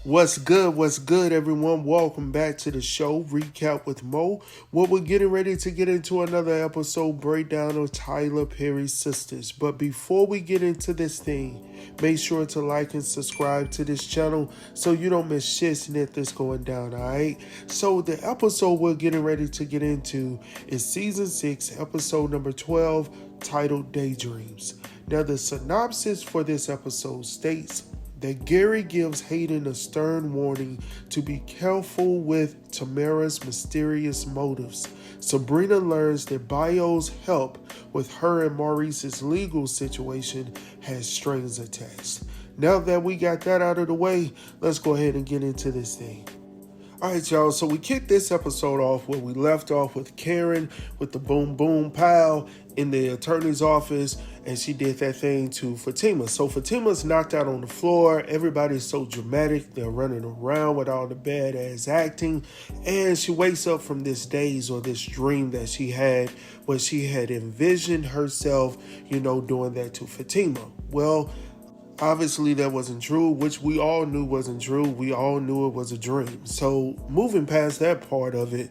What's good, everyone? Welcome back to the show, Recap with Mo. Well, we're getting ready to get into another episode breakdown of Tyler Perry's Sistas. But before we get into this thing, make sure to like and subscribe to this channel so you don't miss shit snit that's going down, alright? So the episode we're getting ready to get into is Season 6, Episode number 12, titled Daydreams. Now, the synopsis for this episode states that Gary gives Hayden a stern warning to be careful with Tamara's mysterious motives. Sabrina learns that Bayo's help with her and Maurice's legal situation has strings attached. Now that we got that out of the way, let's go ahead and get into this thing. Alright, y'all, so we kicked this episode off where we left off with Karen with the boom boom pow in the attorney's office, and she did that thing to Fatima. So Fatima's knocked out on the floor. Everybody's so dramatic. They're running around with all the badass acting, and she wakes up from this daze or this dream that she had where she had envisioned herself, doing that to Fatima. Well, obviously that wasn't true, which we all knew wasn't true. We all knew it was a dream. So moving past that part of it,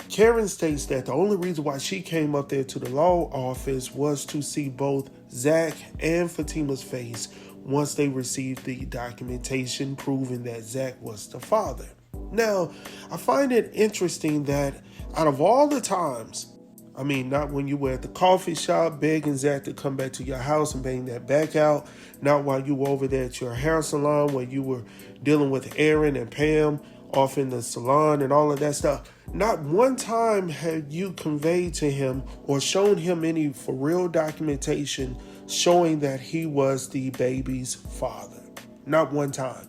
Karen states that the only reason why she came up there to the law office was to see both Zach and Fatima's face once they received the documentation proving that Zach was the father. Now, I find it interesting that out of all the times, not when you were at the coffee shop begging Zach to come back to your house and bang that back out. Not while you were over there at your hair salon where you were dealing with Aaron and Pam off in the salon and all of that stuff. Not one time had you conveyed to him or shown him any for real documentation showing that he was the baby's father. Not one time.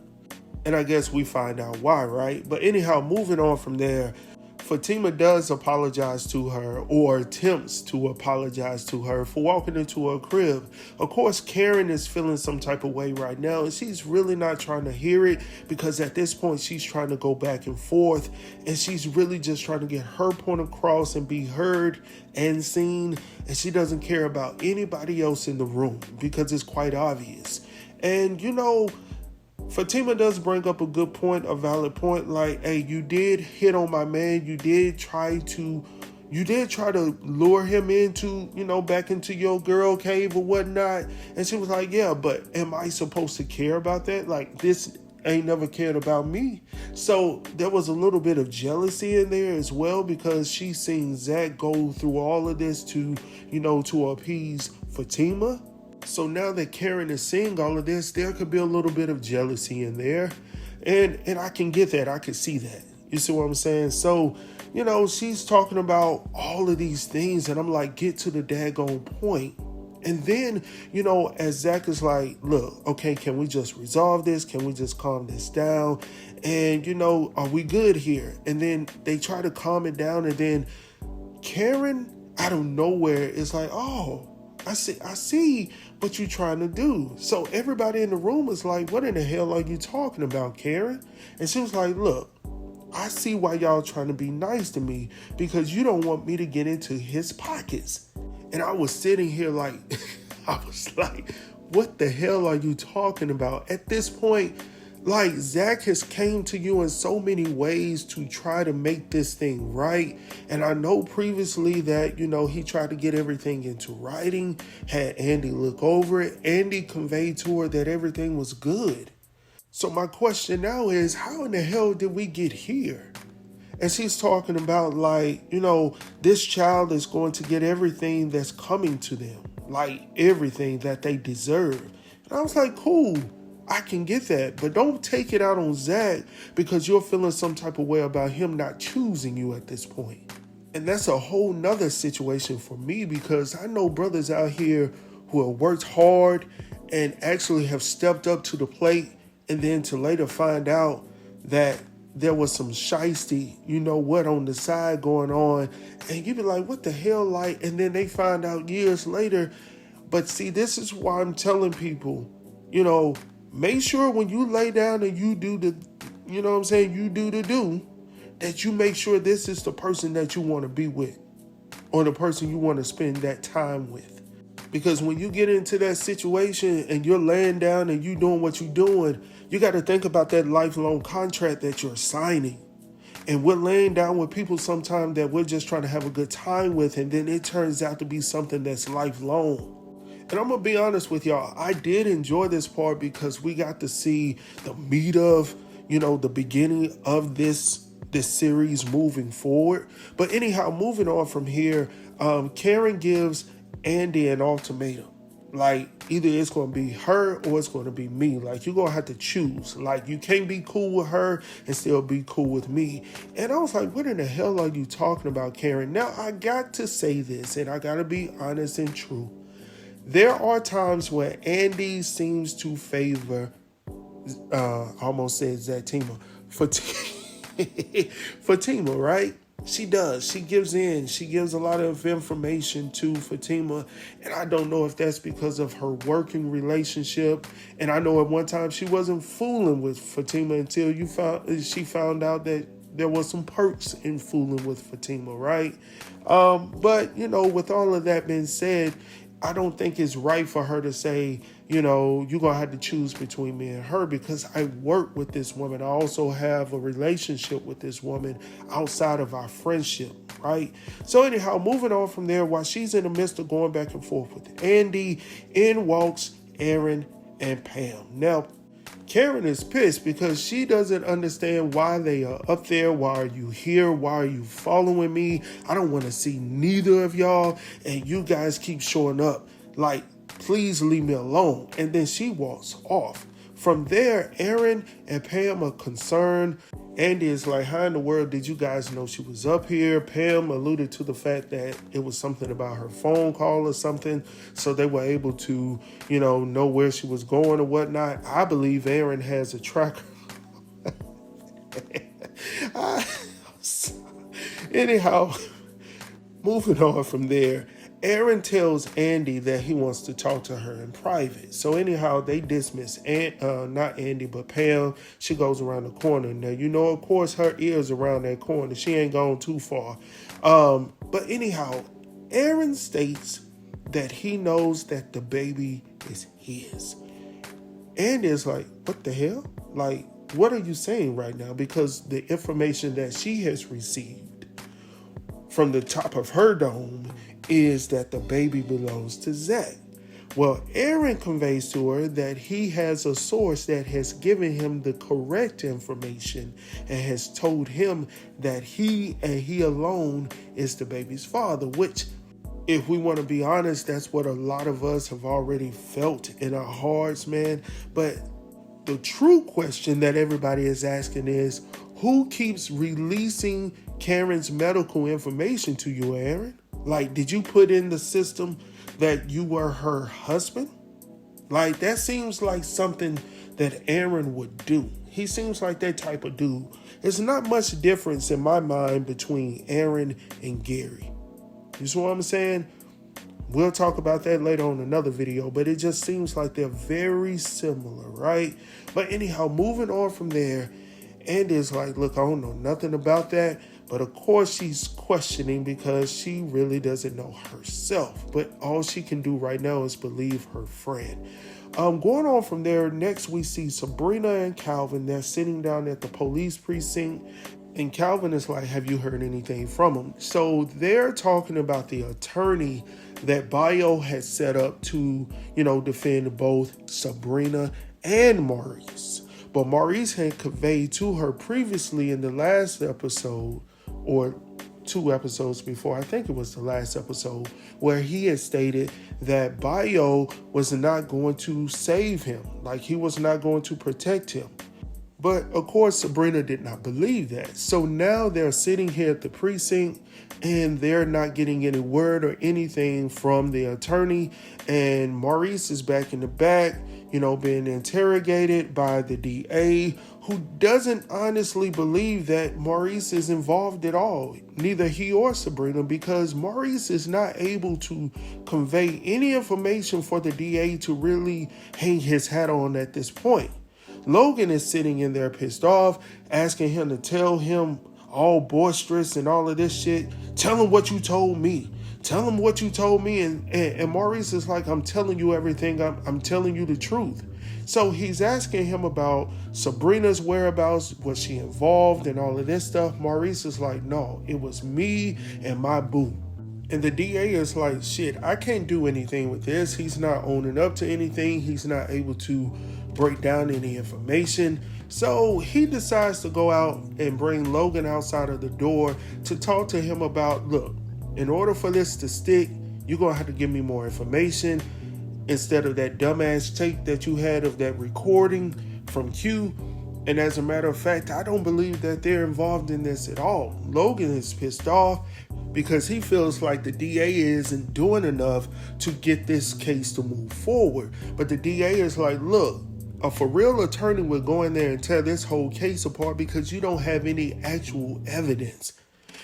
And I guess we find out why, right? But anyhow, moving on from there, Fatima does apologize to her, or attempts to apologize to her, for walking into her crib. Of course, Karen is feeling some type of way right now, and she's really not trying to hear it, because at this point she's trying to go back and forth, and she's really just trying to get her point across and be heard and seen, and she doesn't care about anybody else in the room, because it's quite obvious. And Fatima does bring up a good point, a valid point, like, hey, you did hit on my man. You did try to lure him into, back into your girl cave or whatnot. And she was like, yeah, but am I supposed to care about that? Like, this ain't never cared about me. So there was a little bit of jealousy in there as well, because she's seen Zach go through all of this to appease Fatima. So now that Karen is seeing all of this, there could be a little bit of jealousy in there. And I can get that. I can see that. You see what I'm saying? So, she's talking about all of these things, and I'm like, get to the daggone point. And then, as Zach is like, look, okay, can we just resolve this? Can we just calm this down? And, are we good here? And then they try to calm it down, and then Karen, out of nowhere, is like, oh, I see what you're trying to do. So everybody in the room is like, what in the hell are you talking about, Karen? And she was like, look, I see why y'all trying to be nice to me, because you don't want me to get into his pockets. And I was sitting here like, I was like, what the hell are you talking about? At this point, like, Zach has came to you in so many ways to try to make this thing right. And I know previously that, he tried to get everything into writing, had Andi look over it. Andi conveyed to her that everything was good. So my question now is, how in the hell did we get here? And she's talking about, like, this child is going to get everything that's coming to them, like everything that they deserve. And I was like, cool. I can get that, but don't take it out on Zach because you're feeling some type of way about him not choosing you at this point. And that's a whole nother situation for me, because I know brothers out here who have worked hard and actually have stepped up to the plate, and then to later find out that there was some shiesty, on the side going on, and you be like, what the hell, like, and then they find out years later. But see, this is why I'm telling people, make sure when you lay down and you do the, you do the do, that you make sure this is the person that you want to be with, or the person you want to spend that time with. Because when you get into that situation and you're laying down and you doing what you're doing, you got to think about that lifelong contract that you're signing. And we're laying down with people sometimes that we're just trying to have a good time with, and then it turns out to be something that's lifelong. And I'm going to be honest with y'all, I did enjoy this part because we got to see the meat of, the beginning of this series moving forward. But anyhow, moving on from here, Karen gives Andi an ultimatum. Like, either it's going to be her or it's going to be me. Like, you're going to have to choose. Like, you can't be cool with her and still be cool with me. And I was like, what in the hell are you talking about, Karen? Now, I got to say this, and I got to be honest and true. There are times where Andi seems to favor, I almost said Zatima, Fatima, right? She does. She gives in. She gives a lot of information to Fatima. And I don't know if that's because of her working relationship. And I know at one time she wasn't fooling with Fatima until she found out that there was some perks in fooling with Fatima, right? But, with all of that being said, I don't think it's right for her to say, you're going to have to choose between me and her, because I work with this woman. I also have a relationship with this woman outside of our friendship, right? So anyhow, moving on from there, while she's in the midst of going back and forth with Andi, in walks Aaron and Pam. Now, Karen is pissed because she doesn't understand why they are up there. Why are you here? Why are you following me? I don't want to see neither of y'all, and you guys keep showing up. Like, please leave me alone. And then she walks off. From there, Aaron and Pam are concerned. Andi is like, how in the world did you guys know she was up here? Pam alluded to the fact that it was something about her phone call or something, so they were able to, know where she was going or whatnot. I believe Aaron has a tracker. Anyhow, moving on from there, Aaron tells Andi that he wants to talk to her in private. So anyhow, they dismiss not Andi, but Pam. She goes around the corner. Now, of course, her ear's around that corner. She ain't gone too far. But anyhow, Aaron states that he knows that the baby is his. Andi is like, what the hell? Like, what are you saying right now? Because the information that she has received from the top of her dome is that the baby belongs to Zach. Well, Aaron conveys to her that he has a source that has given him the correct information and has told him that he and he alone is the baby's father, which, if we want to be honest, that's what a lot of us have already felt in our hearts, man. But the true question that everybody is asking is, who keeps releasing Karen's medical information to you, Aaron? Like, did you put in the system that you were her husband? Like, that seems like something that Aaron would do. He seems like that type of dude. There's not much difference in my mind between Aaron and Gary. You see what I'm saying? We'll talk about that later on in another video, but it just seems like they're very similar, right? But anyhow, moving on from there, Andi's like, look, I don't know nothing about that. But of course, she's questioning because she really doesn't know herself. But all she can do right now is believe her friend. Going on from there, next we see Sabrina and Calvin. They're sitting down at the police precinct. And Calvin is like, have you heard anything from him? So they're talking about the attorney that Bayo had set up to, defend both Sabrina and Maurice. But Maurice had conveyed to her previously in the last episode, or 2 episodes before, I think it was the last episode, where he had stated that Bayo was not going to save him. Like, he was not going to protect him. But of course, Sabrina did not believe that. So now they're sitting here at the precinct and they're not getting any word or anything from the attorney. And Maurice is back in the back, being interrogated by the DA, who doesn't honestly believe that Maurice is involved at all. Neither he or Sabrina, because Maurice is not able to convey any information for the DA to really hang his hat on at this point. Logan is sitting in there pissed off, asking him to tell him, all boisterous and all of this shit, tell him what you told me. Tell him what you told me. And Maurice is like, I'm telling you everything. I'm telling you the truth. So he's asking him about Sabrina's whereabouts. Was she involved and all of this stuff? Maurice is like, no, it was me and my boo. And the DA is like, shit, I can't do anything with this. He's not owning up to anything. He's not able to break down any information. So he decides to go out and bring Logan outside of the door to talk to him about, look, in order for this to stick, you're going to have to give me more information instead of that dumbass tape that you had of that recording from Q. And as a matter of fact, I don't believe that they're involved in this at all. Logan is pissed off because he feels like the DA isn't doing enough to get this case to move forward. But the DA is like, look, a for real attorney would go in there and tear this whole case apart because you don't have any actual evidence.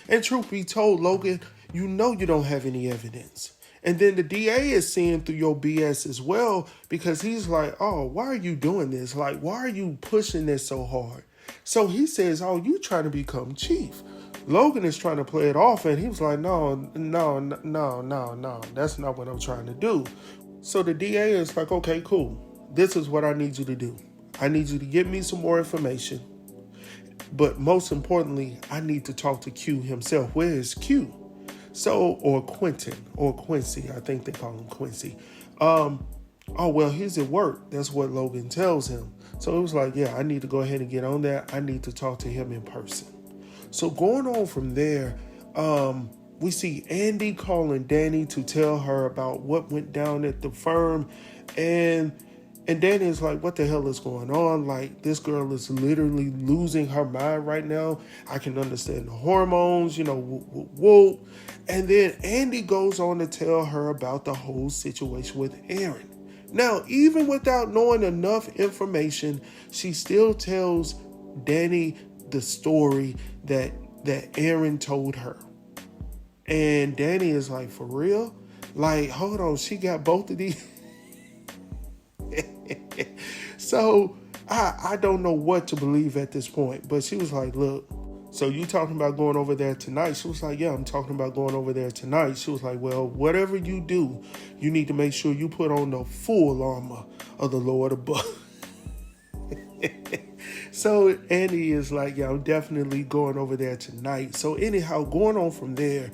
And truth be told, Logan, you know you don't have any evidence. And then the DA is seeing through your BS as well because he's like, oh, why are you doing this? Like, why are you pushing this so hard? So he says, oh, you trying to become chief. Logan is trying to play it off and he was like, no, that's not what I'm trying to do. So the DA is like, okay, cool. This is what I need you to do. I need you to give me some more information. But most importantly, I need to talk to Q himself. Where is Q? So, or Quentin, or Quincy. I think they call him Quincy. Oh, well, he's at work. That's what Logan tells him. So it was like, yeah, I need to go ahead and get on that. I need to talk to him in person. So going on from there, we see Andi calling Danny to tell her about what went down at the firm. And Danny is like, what the hell is going on? Like, this girl is literally losing her mind right now. I can understand the hormones, whoop. And then Andi goes on to tell her about the whole situation with Aaron. Now, even without knowing enough information, she still tells Danny the story that Aaron told her. And Danny is like, for real? Like, hold on, she got both of these. So I don't know what to believe at this point, but she was like, look, so you talking about going over there tonight? She was like, yeah, I'm talking about going over there tonight. She was like, well, whatever you do, you need to make sure you put on the full armor of the Lord above. So Andi is like, yeah, I'm definitely going over there tonight. So anyhow, going on from there,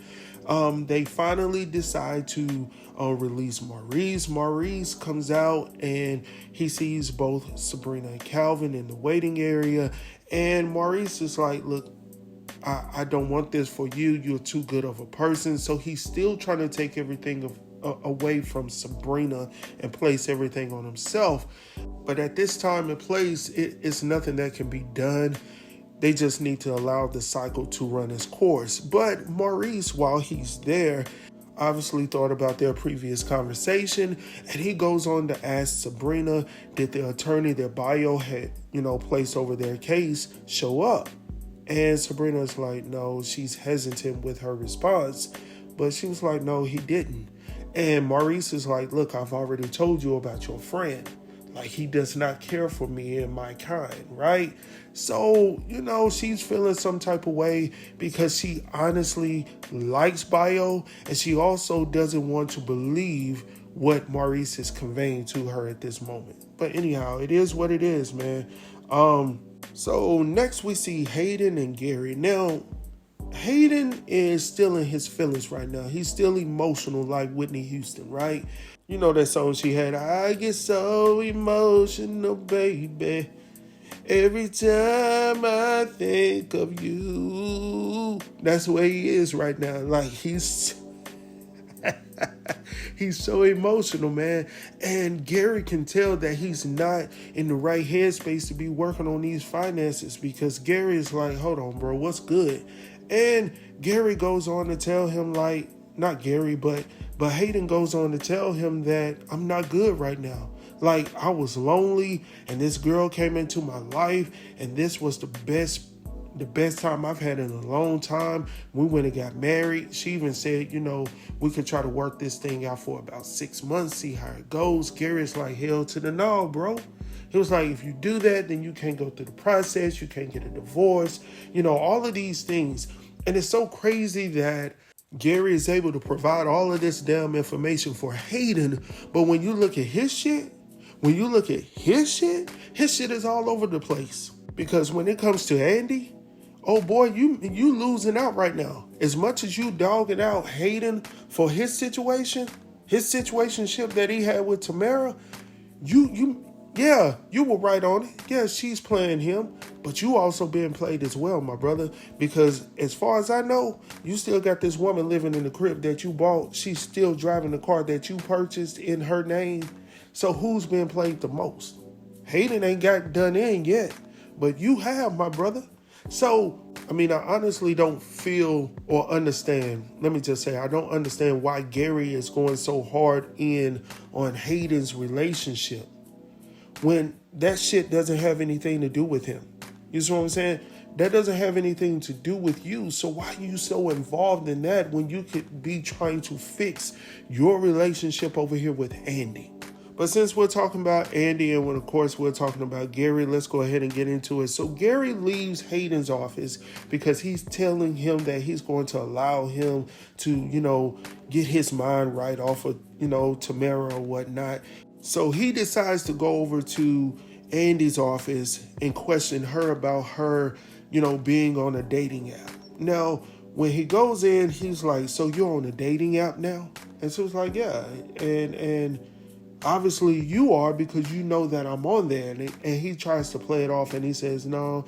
they finally decide to release Maurice. Maurice comes out and he sees both Sabrina and Calvin in the waiting area. And Maurice is like, look, I don't want this for you. You're too good of a person. So he's still trying to take everything away from Sabrina and place everything on himself. But at this time and place, it's nothing that can be done. They just need to allow the cycle to run its course. But Maurice, while he's there, obviously thought about their previous conversation, and he goes on to ask Sabrina, did the attorney that Bayo had, placed over their case show up? And Sabrina's like, no, she's hesitant with her response. But she was like, no, he didn't. And Maurice is like, look, I've already told you about your friend. Like, he does not care for me and my kind, right? So, she's feeling some type of way because she honestly likes Bayo, and she also doesn't want to believe what Maurice is conveying to her at this moment. But anyhow, it is what it is, man. So next we see Hayden and Gary. Now, Hayden is still in his feelings right now. He's still emotional like Whitney Houston, right? You know that song she had, I get so emotional, baby, every time I think of you. That's the way he is right now. Like, he's so emotional, man. And Gary can tell that he's not in the right headspace to be working on these finances because Gary is like, hold on, bro, what's good? And Gary goes on to tell him, like, not Gary, but Hayden goes on to tell him that I'm not good right now. Like, I was lonely and this girl came into my life and this was the best time I've had in a long time. We went and got married. She even said, we could try to work this thing out for about 6 months, see how it goes. Gary's like, hell to the no, bro. He was like, if you do that, then you can't go through the process. You can't get a divorce, all of these things. And it's so crazy that Gary is able to provide all of this damn information for Hayden, but when you look at his shit, his shit is all over the place. Because when it comes to Andi, oh boy, you losing out right now. As much as you dogging out Hayden for his situationship that he had with Tamara, you were right on it. Yeah, she's playing him, but you also being played as well, my brother. Because as far as I know, you still got this woman living in the crib that you bought. She's still driving the car that you purchased in her name. So who's being played the most? Hayden ain't got done in yet, but you have, my brother. So, I honestly don't feel or understand. Let me just say, I don't understand why Gary is going so hard in on Hayden's relationship when that shit doesn't have anything to do with him. You see what I'm saying? That doesn't have anything to do with you. So why are you so involved in that when you could be trying to fix your relationship over here with Andi? But since we're talking about Andi and when, of course, we're talking about Gary, let's go ahead and get into it. So Gary leaves Hayden's office because he's telling him that he's going to allow him to, get his mind right off of, Tamara or whatnot. So he decides to go over to Andi's office and question her about her, being on a dating app. Now, when he goes in, he's like, so you're on a dating app now? And so it's like, yeah. And obviously you are because you know that I'm on there. And he tries to play it off and he says, no,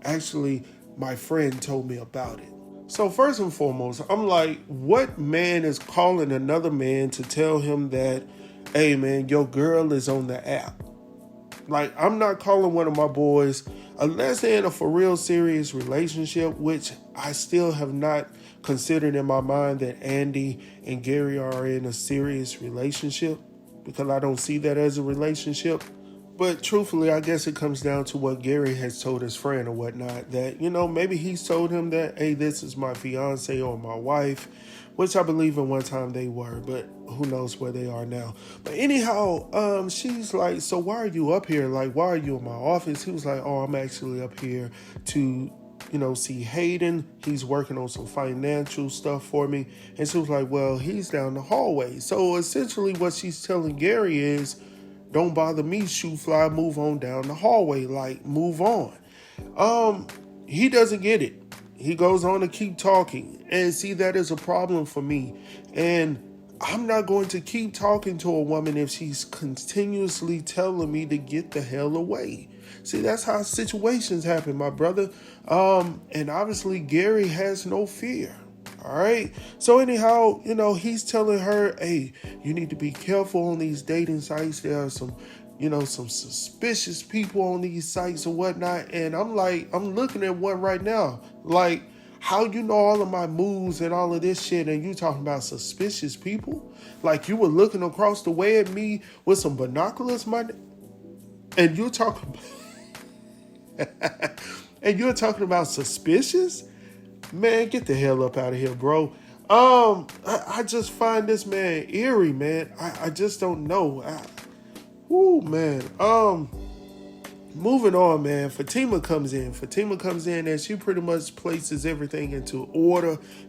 actually my friend told me about it. So first and foremost, I'm like, what man is calling another man to tell him that, hey man, your girl is on the app? Like, I'm not calling one of my boys unless they're in a for real serious relationship, which I still have not considered in my mind that Andi and Gary are in a serious relationship, because I don't see that as a relationship. But truthfully, I guess it comes down to what Gary has told his friend or whatnot, that, maybe he's told him that, hey, this is my fiance or my wife, which I believe at one time they were, but who knows where they are now. But anyhow, she's like, so why are you up here? Like, why are you in my office? He was like, oh, I'm actually up here to, see Hayden. He's working on some financial stuff for me. And she was like, well, he's down the hallway. So essentially what she's telling Gary is, don't bother me, shoe fly, move on down the hallway, like, move on. He doesn't get it. He goes on to keep talking. And see, that is a problem for me. And I'm not going to keep talking to a woman if she's continuously telling me to get the hell away. See, that's how situations happen, my brother. And obviously Gary has no fear. All right. So anyhow, he's telling her, hey, you need to be careful on these dating sites. There are some suspicious people on these sites and whatnot. And I'm looking at one right now. Like, how you know all of my moves and all of this shit and you talking about suspicious people? Like, you were looking across the way at me with some binoculars, and you're talking and you're talking about suspicious? Man, get the hell up out of here, bro. I just find this man eerie, man. I just don't know. Man. Moving on, man. Fatima comes in and she pretty much places everything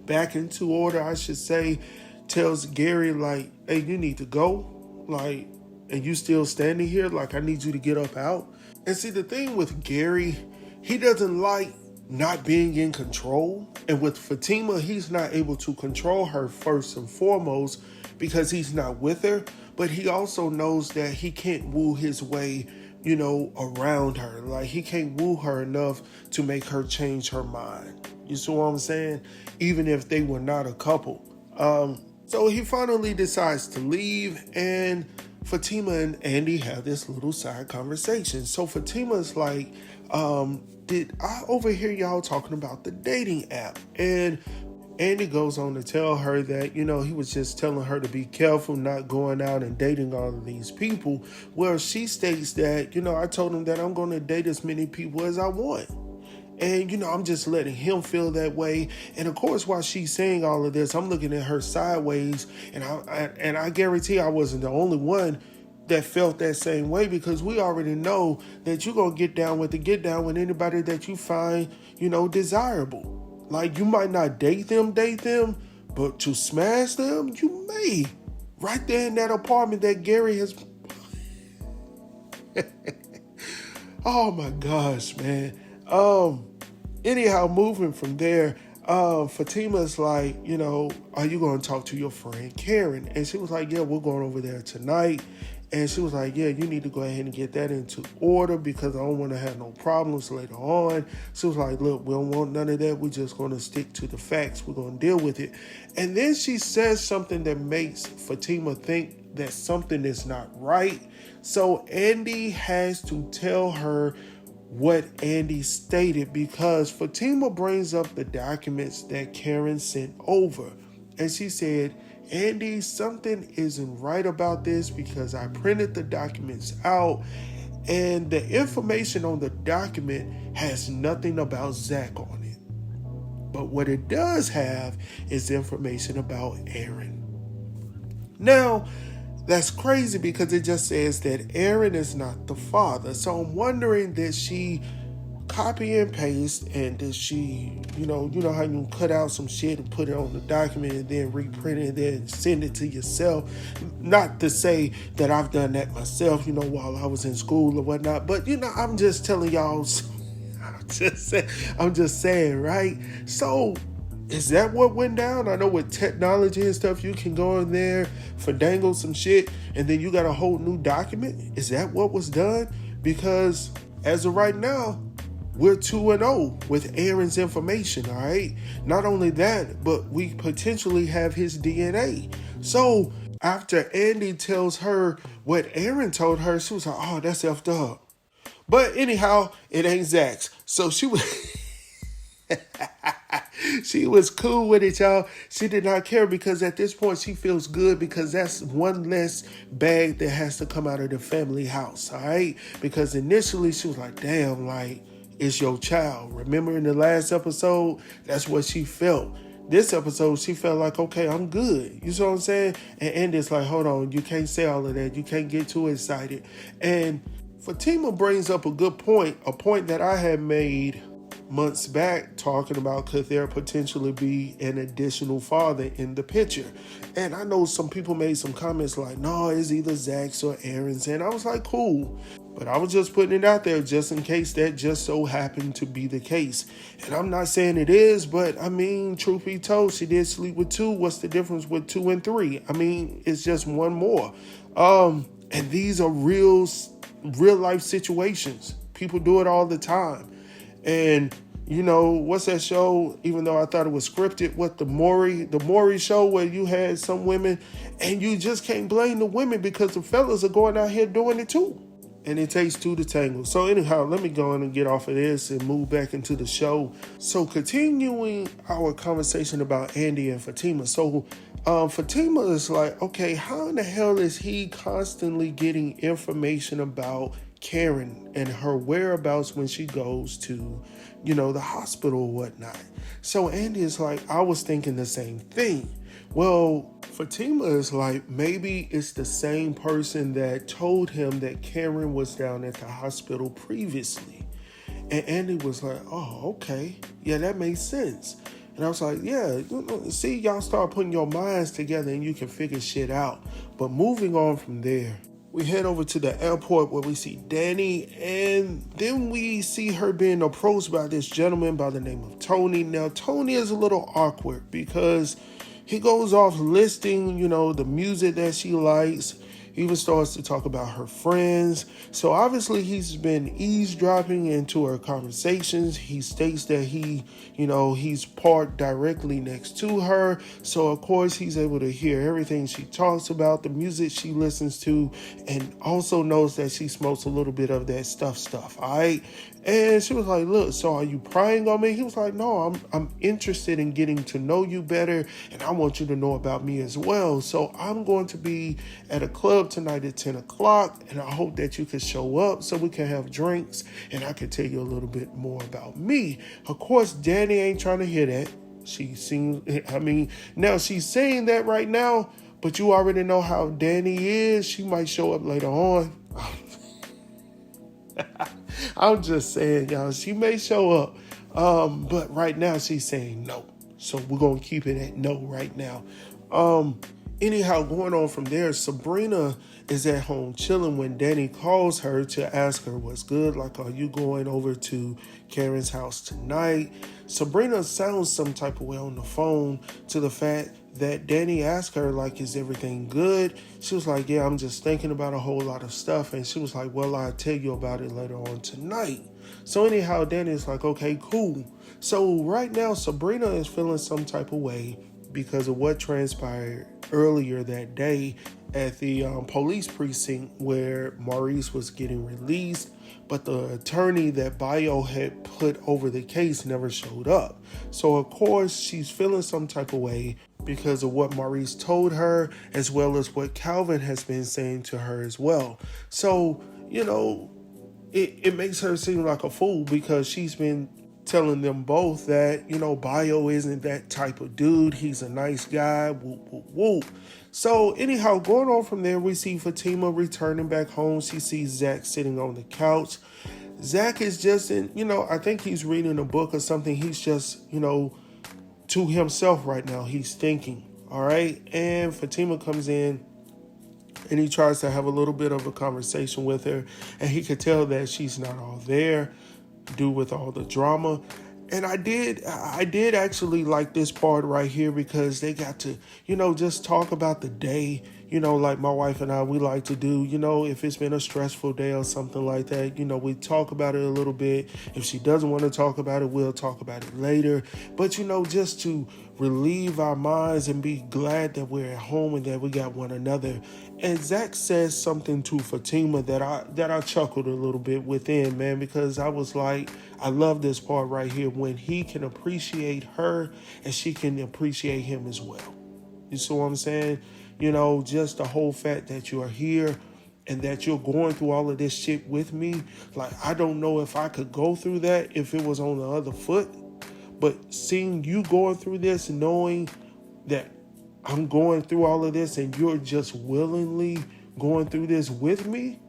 back into order, I should say. Tells Gary, like, hey, you need to go. Like, and you still standing here? Like, I need you to get up out. And see, the thing with Gary, he doesn't like not being in control. And with Fatima, he's not able to control her first and foremost because he's not with her. But he also knows that he can't woo his way, around her. Like, he can't woo her enough to make her change her mind. You see what I'm saying? Even if they were not a couple. So he finally decides to leave, and Fatima and Andi have this little side conversation. So Fatima's like, did I overhear y'all talking about the dating app? And Andi goes on to tell her that, he was just telling her to be careful not going out and dating all of these people. Well, she states that, I told him that I'm going to date as many people as I want. And, I'm just letting him feel that way. And of course, while she's saying all of this, I'm looking at her sideways. And I guarantee I wasn't the only one that felt that same way, because we already know that you're going to get down with anybody that you find, desirable. Like, you might not date them, but to smash them, you may. Right there in that apartment that Gary has... Oh my gosh, man. Anyhow, moving from there, Fatima's like, are you going to talk to your friend Karen? And she was like, yeah, we're going over there tonight. And she was like, yeah, you need to go ahead and get that into order because I don't want to have no problems later on. She was like, look, we don't want none of that. We're just going to stick to the facts. We're going to deal with it. And then she says something that makes Fatima think that something is not right. So Andi has to tell her what Andi stated because Fatima brings up the documents that Karen sent over. And she said, Andi, something isn't right about this because I printed the documents out and the information on the document has nothing about Zach on it. But what it does have is information about Aaron. Now, that's crazy because it just says that Aaron is not the father. So I'm wondering, did she copy and paste, and did she, you know how you cut out some shit and put it on the document and then reprint it and then send it to yourself? Not to say that I've done that myself, while I was in school or whatnot, but I'm just telling y'all, I'm just saying, right? So is that what went down? I know with technology and stuff, you can go in there, fandangle some shit, and then you got a whole new document. Is that what was done? Because as of right now, we're 2-0 with Aaron's information, all right? Not only that, but we potentially have his DNA. So after Andi tells her what Aaron told her, she was like, oh, that's effed up. But anyhow, it ain't Zach's. So she was... She was cool with it, y'all. She did not care because at this point she feels good because that's one less bag that has to come out of the family house, all right? Because initially she was like, damn, like, it's your child. Remember in the last episode, that's what she felt. This episode, she felt like, okay, I'm good. You see what I'm saying? And Andy's like, hold on, you can't say all of that. You can't get too excited. And Fatima brings up a good point, a point that I had made months back, talking about could there potentially be an additional father in the picture. And I know some people made some comments like, no, it's either Zach's or Aaron's. And I was like, cool. But I was just putting it out there just in case that just so happened to be the case. And I'm not saying it is, but I mean, truth be told, she did sleep with 2. What's the difference with 2 and 3? I mean, it's just one more. And these are real life situations. People do it all the time. And, what's that show, even though I thought it was scripted, the Maurice show where you had some women and you just can't blame the women because the fellas are going out here doing it too. And it takes 2 to tangle. So anyhow, let me go on and get off of this and move back into the show. So continuing our conversation about Andi and Fatima. So Fatima is like, okay, how in the hell is he constantly getting information about Karen and her whereabouts when she goes to, the hospital or whatnot? So Andi is like, I was thinking the same thing. Well, Fatima is like, maybe it's the same person that told him that Karen was down at the hospital previously. And Andi was like, oh, okay. Yeah, that makes sense. And I was like, yeah, see, y'all start putting your minds together and you can figure shit out. But moving on from there, we head over to the airport where we see Danny, and then we see her being approached by this gentleman by the name of Tony. Now, Tony is a little awkward because he goes off listing, the music that she likes. He even starts to talk about her friends. So obviously he's been eavesdropping into her conversations. He states that he's parked directly next to her. So of course he's able to hear everything she talks about, the music she listens to, and also knows that she smokes a little bit of that stuff, all right? And she was like, look, so are you prying on me? He was like, no, I'm interested in getting to know you better, and I want you to know about me as well. So I'm going to be at a club tonight at 10 o'clock, and I hope that you can show up so we can have drinks, and I can tell you a little bit more about me. Of course, Danny ain't trying to hear that. Now she's saying that right now, but you already know how Danny is. She might show up later on. I'm just saying, y'all, she may show up. But right now she's saying no. So we're going to keep it at no right now. Anyhow, going on from there, Sabrina is at home chilling when Danny calls her to ask her what's good. Like, are you going over to Karen's house tonight? Sabrina sounds some type of way on the phone to the fact that Danny asked her, like, is everything good? She was like, yeah, I'm just thinking about a whole lot of stuff. And she was like, well, I'll tell you about it later on tonight. So anyhow, Danny's like, okay, cool. So right now, Sabrina is feeling some type of way because of what transpired earlier that day at the police precinct where Maurice was getting released, but the attorney that Bayo had put over the case never showed up. So of course she's feeling some type of way because of what Maurice told her, as well as what Calvin has been saying to her as well. So, it makes her seem like a fool because she's been telling them both that, Bayo isn't that type of dude. He's a nice guy. Whoop, whoop, whoop. So anyhow, going on from there, we see Fatima returning back home. She sees Zach sitting on the couch. Zach is just I think he's reading a book or something. He's just, to himself right now. He's thinking, all right? And Fatima comes in and he tries to have a little bit of a conversation with her. And he could tell that she's not all there, due with all the drama. And I did actually like this part right here because they got to, just talk about the day, like my wife and I, we like to do, if it's been a stressful day or something like that, we talk about it a little bit. If she doesn't want to talk about it, we'll talk about it later. But, just to relieve our minds and be glad that we're at home and that we got one another. And Zach says something to Fatima that I chuckled a little bit within, man, because I was like, I love this part right here when he can appreciate her and she can appreciate him as well. You see what I'm saying? Just the whole fact that you are here and that you're going through all of this shit with me. Like, I don't know if I could go through that if it was on the other foot. But seeing you going through this, knowing that I'm going through all of this and you're just willingly going through this with me,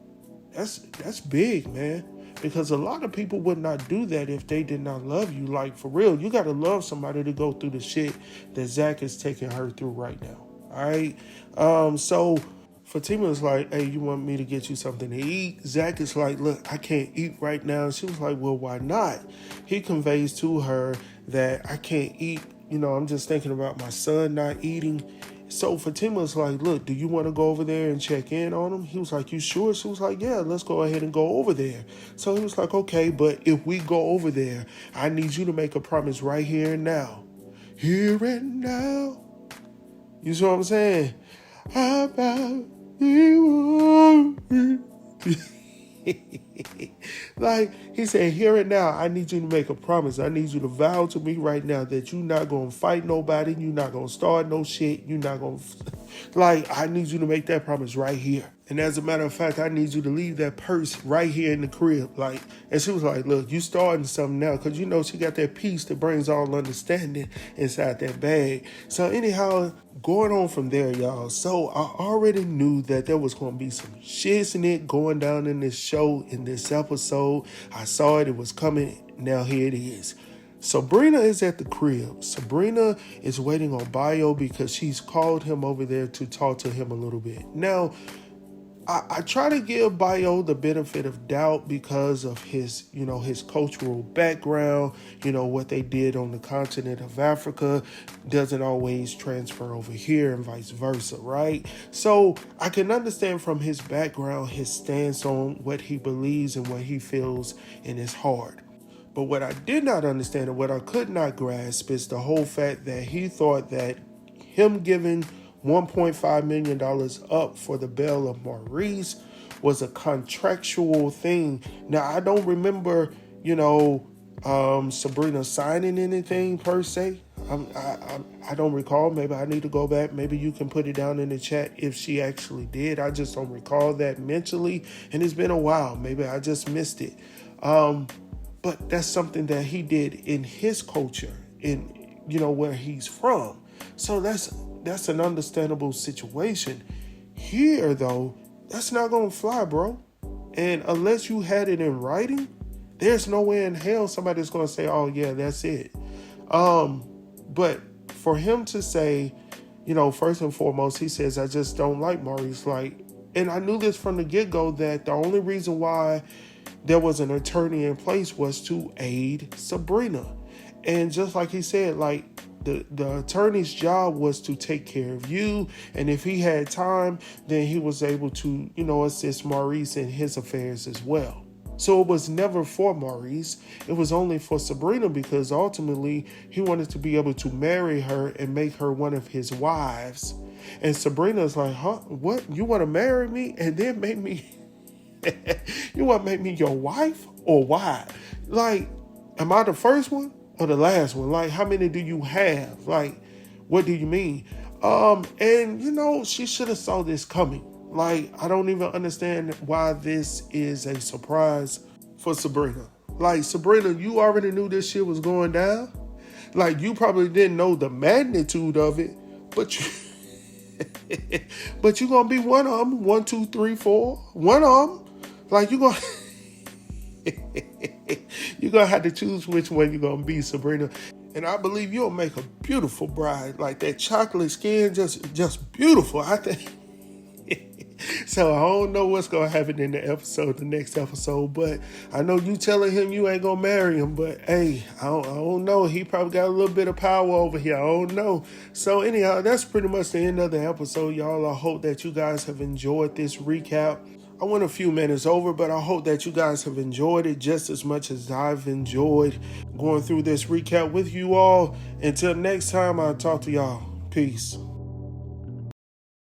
that's big, man. Because a lot of people would not do that if they did not love you. Like, for real, you got to love somebody to go through the shit that Zach is taking her through right now. All right? So Fatima is like, hey, you want me to get you something to eat? Zach is like, look, I can't eat right now. And she was like, well, why not? He conveys to her that I can't eat. I'm just thinking about my son not eating. So Fatima's like, look, do you want to go over there and check in on him? He was like, you sure? She was like, yeah, let's go ahead and go over there. So he was like, okay, but if we go over there, I need you to make a promise right here and now. Here and now. You see what I'm saying? How about you? Like he said, here and now, I need you to make a promise. I need you to vow to me right now that you're not going to fight nobody. You're not going to start no shit. You're not going to, I need you to make that promise right here. And as a matter of fact, I need you to leave that purse right here in the crib. And she was like, look, you starting something now. Because, she got that peace that brings all understanding inside that bag. So anyhow, going on from there, y'all. So I already knew that there was going to be some shiznit going down in this show, in this episode. I saw it. It was coming. Now here it is. Sabrina is at the crib. Sabrina is waiting on Bayo because she's called him over there to talk to him a little bit. Now, I try to give Bayo the benefit of doubt because of his, his cultural background, what they did on the continent of Africa doesn't always transfer over here and vice versa, right? So I can understand from his background, his stance on what he believes and what he feels in his heart. But what I did not understand and what I could not grasp is the whole fact that he thought that him giving $1.5 million up for the bail of Maurice was a contractual thing. Now, I don't remember, Sabrina signing anything per se. I don't recall. Maybe I need to go back. Maybe you can put it down in the chat if she actually did. I just don't recall that mentally. And it's been a while. Maybe I just missed it. But that's something that he did in his culture, in, where he's from. So that's an understandable situation. Here, though, that's not going to fly, bro. And unless you had it in writing, there's no way in hell somebody's going to say, oh yeah, that's it. But for him to say, first and foremost, he says, I just don't like Maurice. And I knew this from the get-go, that the only reason why there was an attorney in place was to aid Sabrina. And just like he said, the attorney's job was to take care of you. And if he had time, then he was able to, assist Maurice in his affairs as well. So it was never for Maurice. It was only for Sabrina, because ultimately he wanted to be able to marry her and make her one of his wives. And Sabrina's like, huh? What? You want to marry me and then make me... you want to make me your wife? Or why? Am I the first one or the last one? How many do you have? What do you mean? And she should have saw this coming. I don't even understand why this is a surprise for Sabrina. Sabrina, you already knew this shit was going down. You probably didn't know the magnitude of it, but you but you're gonna be one of them. 1, 2, 3, 4. One of them. You're gonna you're gonna have to choose which one you're gonna be, Sabrina. And I believe you'll make a beautiful bride. That chocolate skin, just beautiful. I think. So I don't know what's going to happen in the next episode, but I know you telling him you ain't going to marry him, but hey, I don't know. He probably got a little bit of power over here. I don't know. So anyhow, that's pretty much the end of the episode, y'all. I hope that you guys have enjoyed this recap. I went a few minutes over, but I hope that you guys have enjoyed it just as much as I've enjoyed going through this recap with you all. Until next time, I'll talk to y'all. Peace.